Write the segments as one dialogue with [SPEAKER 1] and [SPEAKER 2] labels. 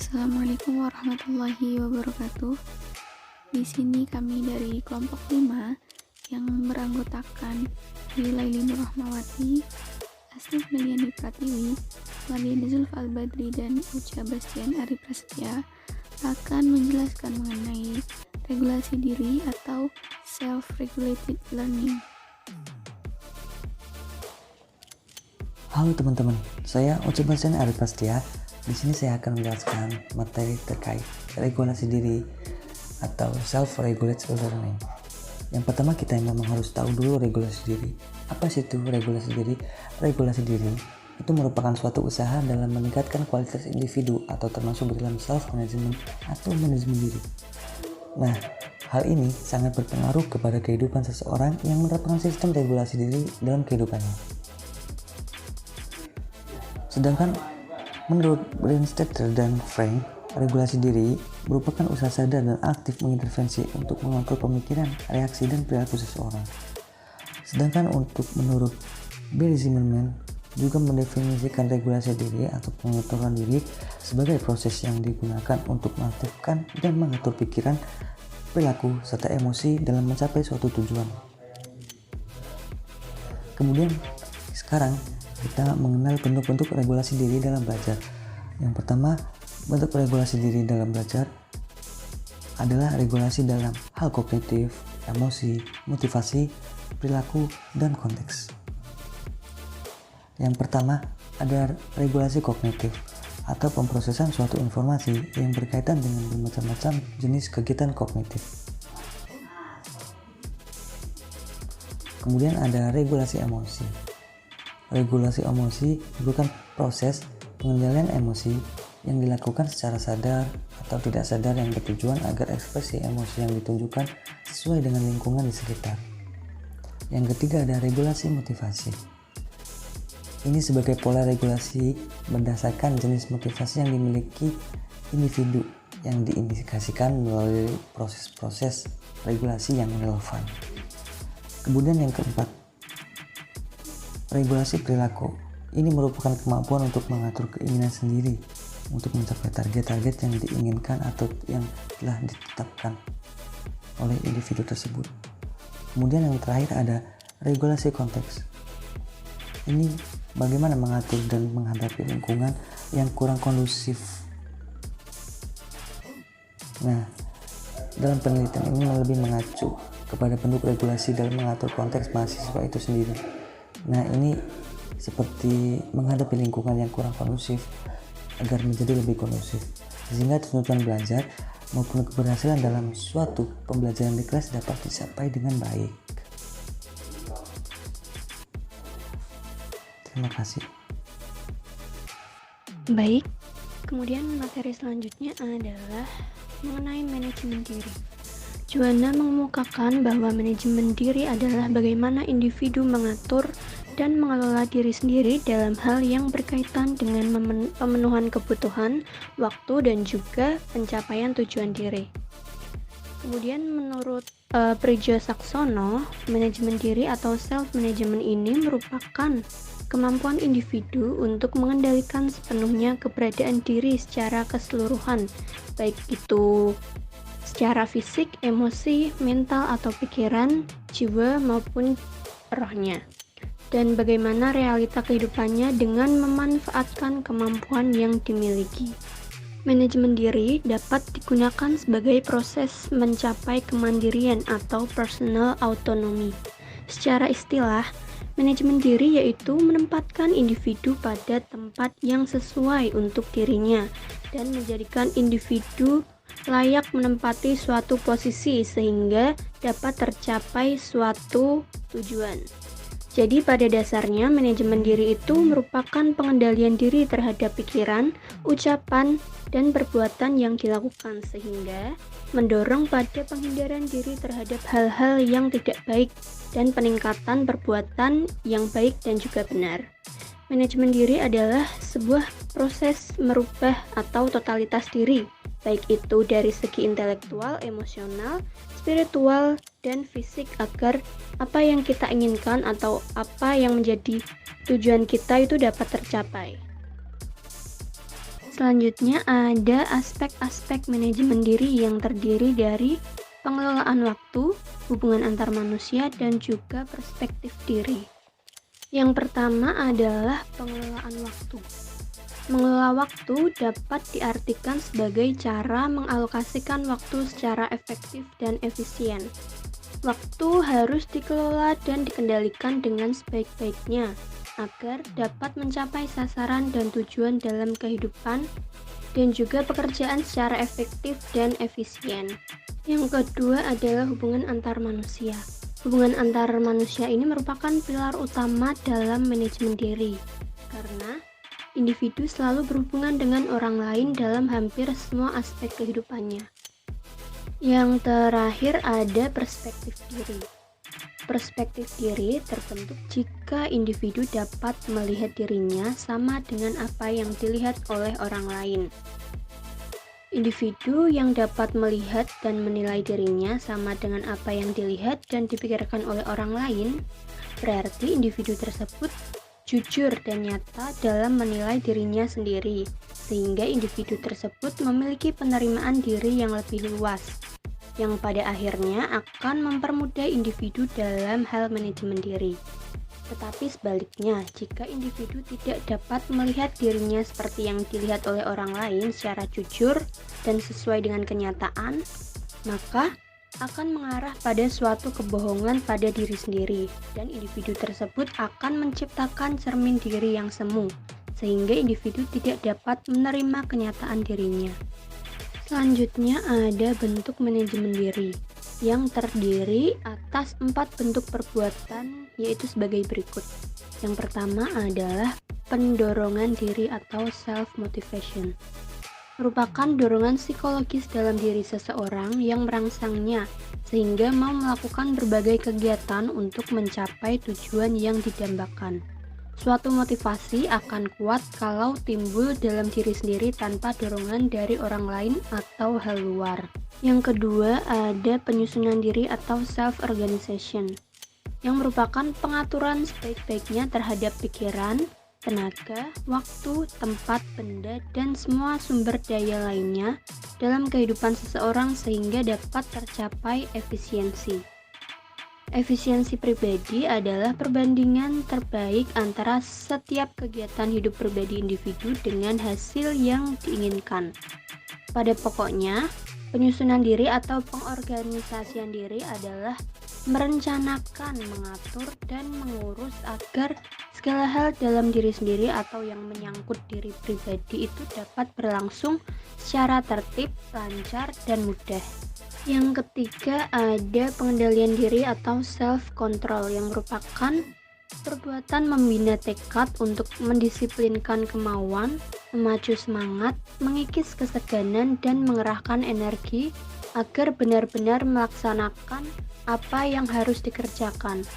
[SPEAKER 1] Assalamualaikum warahmatullahi wabarakatuh. Di sini kami dari kelompok 5 yang beranggotakan Laili Nur Rahmawati, Asnif Meliani Pratiwi, Mardiana Zulfa Al-Badri, dan Uca Bastian Ari Prasetya akan menjelaskan mengenai regulasi diri atau self-regulated learning.
[SPEAKER 2] Halo teman-teman, saya Uca Bastian Ari Prasetya. Di sini saya akan menjelaskan materi terkait regulasi diri atau self-regulated learning. Yang pertama kita memang harus tahu dulu regulasi diri. Apa sih itu regulasi diri? Regulasi diri itu merupakan suatu usaha dalam meningkatkan kualitas individu atau termasuk dalam self-management atau manajemen diri. Nah, hal ini sangat berpengaruh kepada kehidupan seseorang yang menerapkan sistem regulasi diri dalam kehidupannya. Sedangkan menurut Brandstetter dan Frank, regulasi diri merupakan usaha sadar dan aktif mengintervensi untuk mengontrol pemikiran, reaksi, dan perilaku seseorang. Sedangkan menurut Barry Zimmerman juga mendefinisikan regulasi diri atau pengaturan diri sebagai proses yang digunakan untuk mengaktifkan dan mengatur pikiran, perilaku, serta emosi dalam mencapai suatu tujuan. Kemudian sekarang kita mengenal bentuk-bentuk regulasi diri dalam belajar. Yang pertama, bentuk regulasi diri dalam belajar adalah regulasi dalam hal kognitif, emosi, motivasi, perilaku, dan konteks. Yang pertama, ada regulasi kognitif atau pemrosesan suatu informasi yang berkaitan dengan bermacam-macam jenis kegiatan kognitif. Kemudian ada regulasi emosi. Regulasi emosi merupakan proses pengendalian emosi yang dilakukan secara sadar atau tidak sadar yang bertujuan agar ekspresi emosi yang ditunjukkan sesuai dengan lingkungan di sekitar. Yang ketiga ada regulasi motivasi. Ini sebagai pola regulasi berdasarkan jenis motivasi yang dimiliki individu yang diindikasikan melalui proses-proses regulasi yang relevan. Kemudian yang keempat, regulasi perilaku. Ini merupakan kemampuan untuk mengatur keinginan sendiri untuk mencapai target-target yang diinginkan atau yang telah ditetapkan oleh individu tersebut. Kemudian yang terakhir ada regulasi konteks. Ini bagaimana mengatur dan menghadapi lingkungan yang kurang kondusif. Nah, dalam penelitian ini lebih mengacu kepada bentuk regulasi dalam mengatur konteks mahasiswa itu sendiri. Nah, ini seperti menghadapi lingkungan yang kurang kondusif agar menjadi lebih kondusif, sehingga tuntutan belajar maupun keberhasilan dalam suatu pembelajaran di kelas dapat dicapai dengan baik. Terima kasih.
[SPEAKER 1] Baik, kemudian materi selanjutnya adalah mengenai manajemen diri. Juana mengemukakan bahwa manajemen diri adalah bagaimana individu mengatur dan mengelola diri sendiri dalam hal yang berkaitan dengan pemenuhan kebutuhan, waktu, dan juga pencapaian tujuan diri. Kemudian menurut Prijo Saksono, manajemen diri atau self-management ini merupakan kemampuan individu untuk mengendalikan sepenuhnya keberadaan diri secara keseluruhan, baik itu secara fisik, emosi, mental, atau pikiran, jiwa, maupun rohnya, dan bagaimana realita kehidupannya dengan memanfaatkan kemampuan yang dimiliki. Manajemen diri dapat digunakan sebagai proses mencapai kemandirian atau personal autonomy. Secara istilah, manajemen diri yaitu menempatkan individu pada tempat yang sesuai untuk dirinya dan menjadikan individu layak menempati suatu posisi sehingga dapat tercapai suatu tujuan. Jadi pada dasarnya manajemen diri itu merupakan pengendalian diri terhadap pikiran, ucapan, dan perbuatan yang dilakukan sehingga mendorong pada penghindaran diri terhadap hal-hal yang tidak baik dan peningkatan perbuatan yang baik dan juga benar. Manajemen diri adalah sebuah proses merubah atau totalitas diri, baik itu dari segi intelektual, emosional, spiritual, dan fisik agar apa yang kita inginkan atau apa yang menjadi tujuan kita itu dapat tercapai. Selanjutnya ada aspek-aspek manajemen diri yang terdiri dari pengelolaan waktu, hubungan antar manusia, dan juga perspektif diri. Yang pertama adalah pengelolaan waktu. Mengelola waktu dapat diartikan sebagai cara mengalokasikan waktu secara efektif dan efisien. Waktu harus dikelola dan dikendalikan dengan sebaik-baiknya agar dapat mencapai sasaran dan tujuan dalam kehidupan dan juga pekerjaan secara efektif dan efisien. Yang kedua adalah hubungan antar manusia. Hubungan antar manusia ini merupakan pilar utama dalam manajemen diri, karena individu selalu berhubungan dengan orang lain dalam hampir semua aspek kehidupannya. Yang terakhir ada perspektif diri. Perspektif diri terbentuk jika individu dapat melihat dirinya sama dengan apa yang dilihat oleh orang lain. Individu yang dapat melihat dan menilai dirinya sama dengan apa yang dilihat dan dipikirkan oleh orang lain, berarti individu tersebut jujur dan nyata dalam menilai dirinya sendiri, sehingga individu tersebut memiliki penerimaan diri yang lebih luas, yang pada akhirnya akan mempermudah individu dalam hal manajemen diri. Tetapi sebaliknya, jika individu tidak dapat melihat dirinya seperti yang dilihat oleh orang lain secara jujur dan sesuai dengan kenyataan, maka akan mengarah pada suatu kebohongan pada diri sendiri, dan individu tersebut akan menciptakan cermin diri yang semu, sehingga individu tidak dapat menerima kenyataan dirinya. Selanjutnya ada bentuk manajemen diri, yang terdiri atas 4 bentuk perbuatan, yaitu sebagai berikut. Yang pertama adalah pendorongan diri atau self-motivation. Merupakan dorongan psikologis dalam diri seseorang yang merangsangnya sehingga mau melakukan berbagai kegiatan untuk mencapai tujuan yang didambakan. Suatu motivasi akan kuat kalau timbul dalam diri sendiri tanpa dorongan dari orang lain atau hal luar. Yang kedua ada penyusunan diri atau self-organization, yang merupakan pengaturan sebaik-baiknya terhadap pikiran, tenaga, waktu, tempat, benda, dan semua sumber daya lainnya dalam kehidupan seseorang sehingga dapat tercapai efisiensi. Efisiensi pribadi adalah perbandingan terbaik antara setiap kegiatan hidup pribadi individu dengan hasil yang diinginkan. Pada pokoknya, penyusunan diri atau pengorganisasian diri adalah merencanakan, mengatur, dan mengurus agar segala hal dalam diri sendiri atau yang menyangkut diri pribadi itu dapat berlangsung secara tertib, lancar, dan mudah. Yang ketiga ada pengendalian diri atau self-control, yang merupakan perbuatan membina tekad untuk mendisiplinkan kemauan, memacu semangat, mengikis keseganan, dan mengerahkan energi agar benar-benar melaksanakan apa yang harus dikerjakan.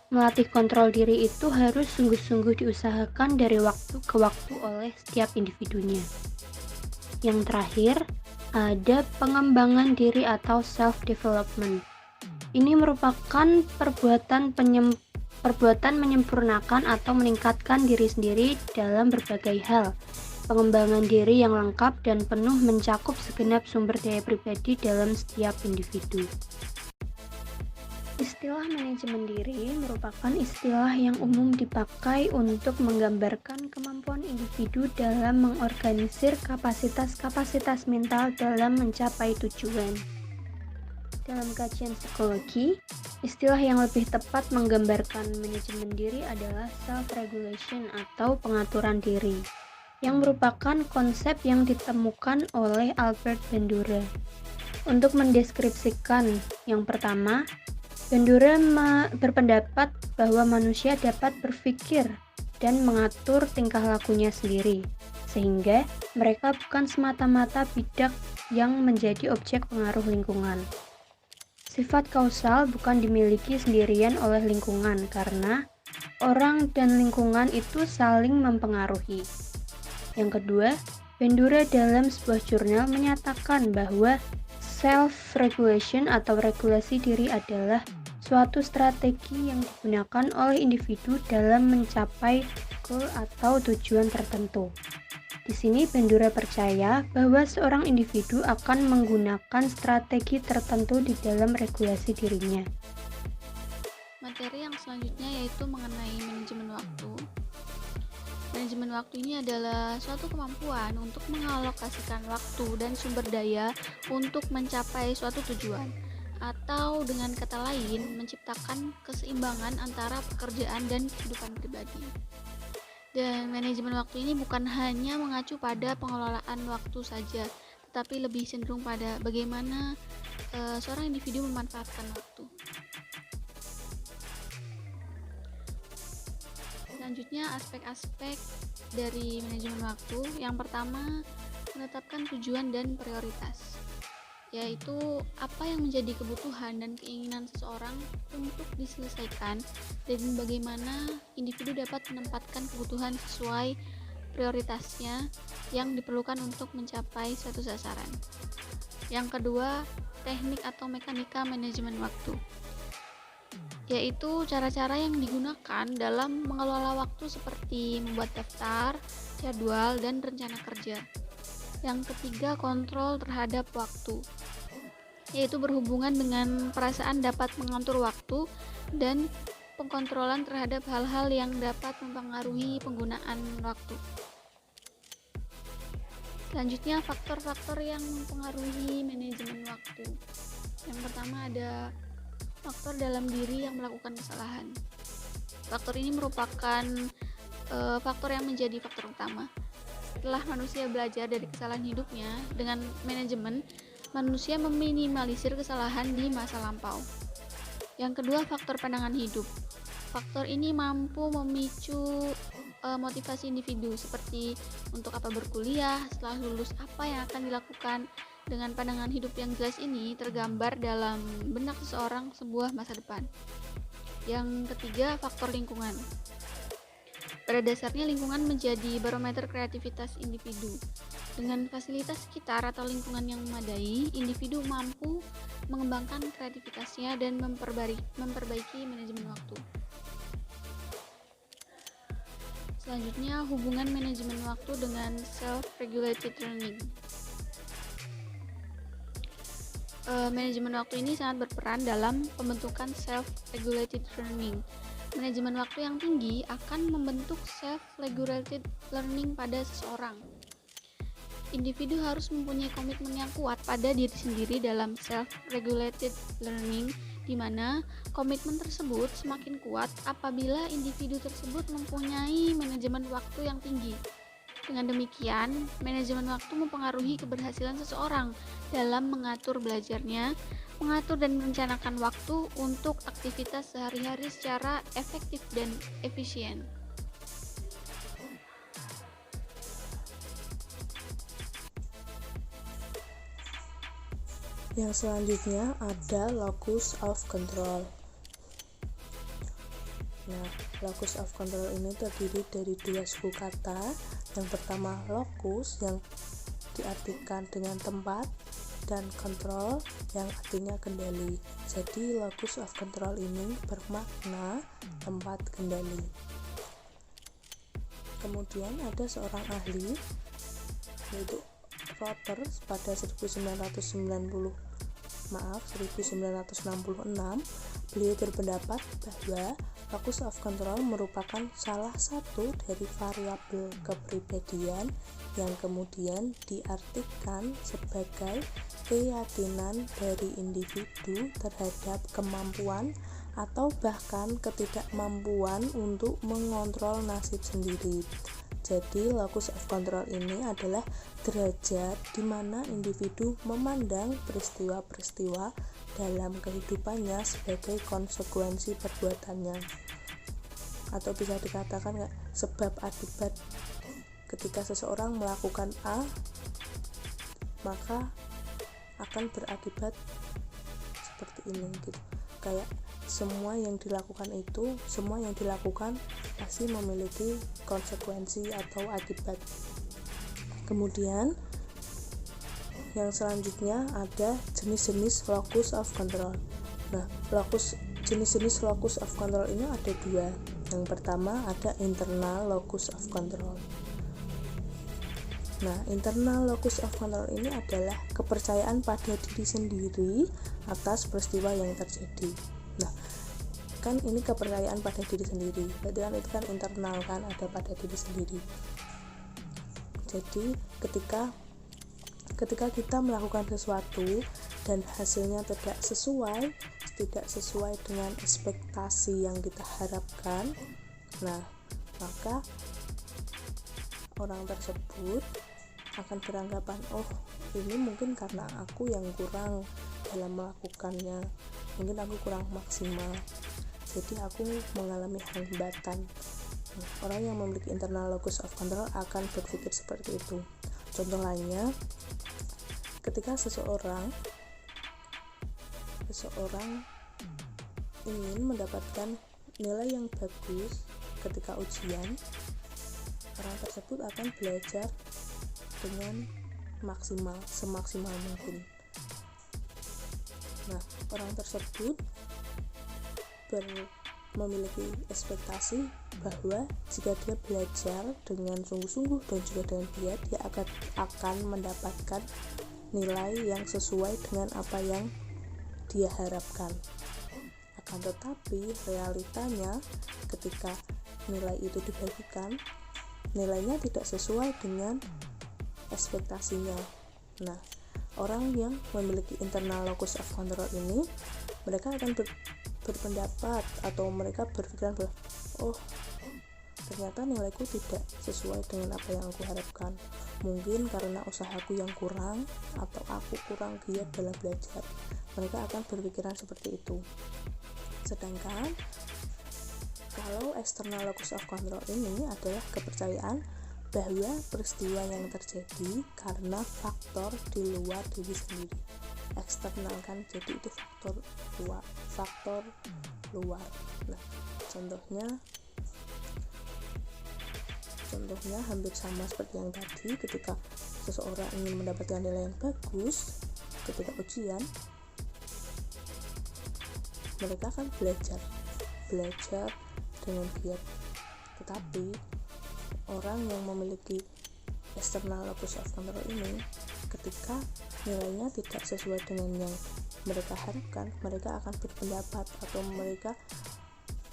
[SPEAKER 1] Melatih kontrol diri itu harus sungguh-sungguh diusahakan dari waktu ke waktu oleh setiap individunya. Yang terakhir, ada pengembangan diri atau self-development. Ini merupakan perbuatan menyempurnakan atau meningkatkan diri sendiri dalam berbagai hal. Pengembangan diri yang lengkap dan penuh mencakup segenap sumber daya pribadi dalam setiap individu. Istilah manajemen diri merupakan istilah yang umum dipakai untuk menggambarkan kemampuan individu dalam mengorganisir kapasitas-kapasitas mental dalam mencapai tujuan. Dalam kajian psikologi, istilah yang lebih tepat menggambarkan manajemen diri adalah self-regulation atau pengaturan diri, yang merupakan konsep yang ditemukan oleh Albert Bandura. Untuk mendeskripsikan, yang pertama, Bandura berpendapat bahwa manusia dapat berpikir dan mengatur tingkah lakunya sendiri, sehingga mereka bukan semata-mata bidak yang menjadi objek pengaruh lingkungan. Sifat kausal bukan dimiliki sendirian oleh lingkungan, karena orang dan lingkungan itu saling mempengaruhi. Yang kedua, Bandura dalam sebuah jurnal menyatakan bahwa self-regulation atau regulasi diri adalah suatu strategi yang digunakan oleh individu dalam mencapai goal atau tujuan tertentu. Di sini Bandura percaya bahwa seorang individu akan menggunakan strategi tertentu di dalam regulasi dirinya.
[SPEAKER 3] Materi yang selanjutnya yaitu mengenai manajemen waktu. Manajemen waktu ini adalah suatu kemampuan untuk mengalokasikan waktu dan sumber daya untuk mencapai suatu tujuan, atau dengan kata lain, menciptakan keseimbangan antara pekerjaan dan kehidupan pribadi. Dan manajemen waktu ini bukan hanya mengacu pada pengelolaan waktu saja, tetapi lebih cenderung pada bagaimana seorang individu memanfaatkan waktu. Selanjutnya, aspek-aspek dari manajemen waktu. Yang pertama, menetapkan tujuan dan prioritas, yaitu apa yang menjadi kebutuhan dan keinginan seseorang untuk diselesaikan dan bagaimana individu dapat menempatkan kebutuhan sesuai prioritasnya yang diperlukan untuk mencapai suatu sasaran. Yang kedua, teknik atau mekanika manajemen waktu, yaitu cara-cara yang digunakan dalam mengelola waktu seperti membuat daftar, jadwal, dan rencana kerja. Yang ketiga, kontrol terhadap waktu, yaitu berhubungan dengan perasaan dapat mengatur waktu dan pengkontrolan terhadap hal-hal yang dapat mempengaruhi penggunaan waktu. Selanjutnya, faktor-faktor yang mempengaruhi manajemen waktu. Yang pertama ada faktor dalam diri yang melakukan kesalahan. Faktor ini merupakan faktor yang menjadi faktor utama. Setelah manusia belajar dari kesalahan hidupnya, dengan manajemen, manusia meminimalisir kesalahan di masa lampau. Yang kedua, faktor pandangan hidup. Faktor ini mampu memicu motivasi individu, seperti untuk apa berkuliah, setelah lulus apa yang akan dilakukan. Dengan pandangan hidup yang jelas ini tergambar dalam benak seseorang sebuah masa depan. Yang ketiga, faktor lingkungan. Pada dasarnya lingkungan menjadi barometer kreativitas individu. Dengan fasilitas sekitar atau lingkungan yang memadai, individu mampu mengembangkan kreativitasnya dan memperbaiki manajemen waktu. Selanjutnya, hubungan manajemen waktu dengan self-regulated learning. Manajemen waktu ini sangat berperan dalam pembentukan self-regulated learning. Manajemen waktu yang tinggi akan membentuk self-regulated learning pada seseorang. Individu harus mempunyai komitmen yang kuat pada diri sendiri dalam self-regulated learning, di mana komitmen tersebut semakin kuat apabila individu tersebut mempunyai manajemen waktu yang tinggi. Dengan demikian, manajemen waktu mempengaruhi keberhasilan seseorang dalam mengatur belajarnya, mengatur dan merencanakan waktu untuk aktivitas sehari-hari secara efektif dan efisien.
[SPEAKER 4] Yang selanjutnya ada locus of control. Nah, locus of control ini terdiri dari dua suku kata. Yang pertama locus yang diartikan dengan tempat, dan control yang artinya kendali. Jadi locus of control ini bermakna tempat kendali. Kemudian ada seorang ahli, yaitu Roters pada 1966. Beliau berpendapat bahwa locus of control merupakan salah satu dari variabel kepribadian yang kemudian diartikan sebagai keyakinan dari individu terhadap kemampuan atau bahkan ketidakmampuan untuk mengontrol nasib sendiri. Jadi locus of control ini adalah derajat di mana individu memandang peristiwa-peristiwa dalam kehidupannya sebagai konsekuensi perbuatannya, atau bisa dikatakan sebab akibat. Ketika seseorang melakukan A, maka akan berakibat seperti ini gitu. Kayak semua yang dilakukan pasti memiliki konsekuensi atau akibat. Kemudian yang selanjutnya ada jenis-jenis locus of control. Nah, jenis-jenis locus of control ini ada dua. Yang pertama ada internal locus of control. Nah, internal locus of control ini adalah kepercayaan pada diri sendiri atas peristiwa yang terjadi. Nah, kan ini kepercayaan pada diri sendiri, berarti kan itu kan internal, kan ada pada diri sendiri. Jadi ketika kita melakukan sesuatu dan hasilnya tidak sesuai dengan ekspektasi yang kita harapkan, nah maka orang tersebut akan beranggapan, oh ini mungkin karena aku yang kurang dalam melakukannya, mungkin aku kurang maksimal, jadi aku mengalami hambatan. Orang yang memiliki internal locus of control akan berpikir seperti itu. Contoh lainnya, ketika seseorang ingin mendapatkan nilai yang bagus ketika ujian, orang tersebut akan belajar dengan semaksimal mungkin. Nah, orang tersebut memiliki ekspektasi bahwa jika dia belajar dengan sungguh-sungguh dan juga dengan giat, dia akan mendapatkan nilai yang sesuai dengan apa yang dia harapkan. Akan tetapi realitanya ketika nilai itu dibagikan, nilainya tidak sesuai dengan ekspektasinya. Nah, orang yang memiliki internal locus of control ini, mereka akan berpendapat atau mereka berpikiran bahwa oh ternyata nilaiku tidak sesuai dengan apa yang aku harapkan, mungkin karena usahaku yang kurang atau aku kurang giat dalam belajar. Mereka akan berpikiran seperti itu. Sedangkan kalau external locus of control ini adalah kepercayaan bahwa peristiwa yang terjadi karena faktor di luar diri sendiri. Eksternal kan, jadi itu faktor luar. Nah, contohnya hampir sama seperti yang tadi. Ketika seseorang ingin mendapatkan nilai yang bagus ketika ujian, mereka akan belajar dengan giat. Tetapi orang yang memiliki external locus of control ini, ketika nilainya tidak sesuai dengan yang mereka harapkan, mereka akan berpendapat atau mereka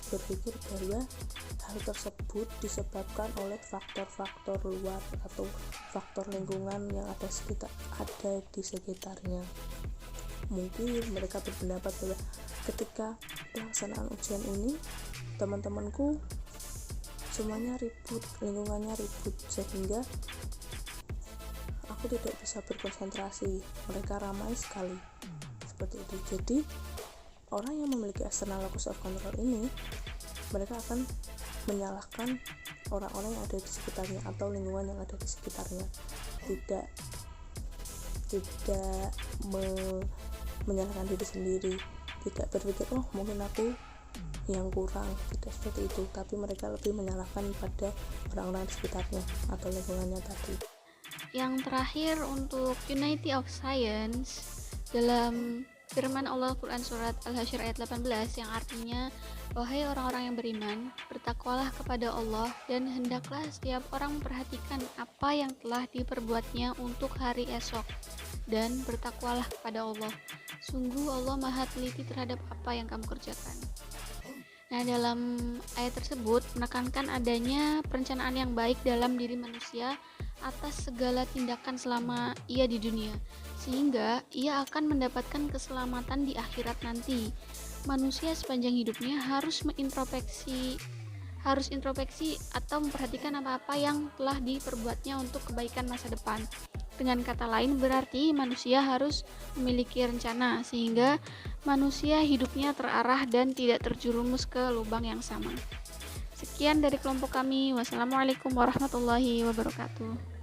[SPEAKER 4] berpikir bahwa hal tersebut disebabkan oleh faktor-faktor luar atau faktor lingkungan yang ada di sekitarnya. Mungkin mereka berpendapat bahwa ketika pelaksanaan ujian ini, teman-temanku semuanya ribut, lingkungannya ribut, sehingga aku tidak bisa berkonsentrasi, mereka ramai sekali, seperti itu. Jadi orang yang memiliki external locus of control ini, mereka akan menyalahkan orang-orang yang ada di sekitarnya atau lingkungan yang ada di sekitarnya, tidak menyalahkan diri sendiri, tidak berpikir oh mungkin aku yang kurang, tidak seperti itu, tapi mereka lebih menyalahkan pada orang-orang di sekitarnya atau lingkungannya tadi.
[SPEAKER 3] Yang terakhir untuk Unity of Science, dalam firman Allah Quran Surat Al-Hasyr ayat 18 yang artinya, wahai orang-orang yang beriman, bertakwalah kepada Allah dan hendaklah setiap orang memperhatikan apa yang telah diperbuatnya untuk hari esok, dan bertakwalah kepada Allah, sungguh Allah maha teliti terhadap apa yang kamu kerjakan. Nah, dalam ayat tersebut menekankan adanya perencanaan yang baik dalam diri manusia atas segala tindakan selama ia di dunia, sehingga ia akan mendapatkan keselamatan di akhirat nanti. Manusia sepanjang hidupnya harus introspeksi atau memperhatikan apa-apa yang telah diperbuatnya untuk kebaikan masa depan. Dengan kata lain, berarti manusia harus memiliki rencana sehingga manusia hidupnya terarah dan tidak terjerumus ke lubang yang sama. Sekian dari kelompok kami. Wassalamualaikum warahmatullahi wabarakatuh.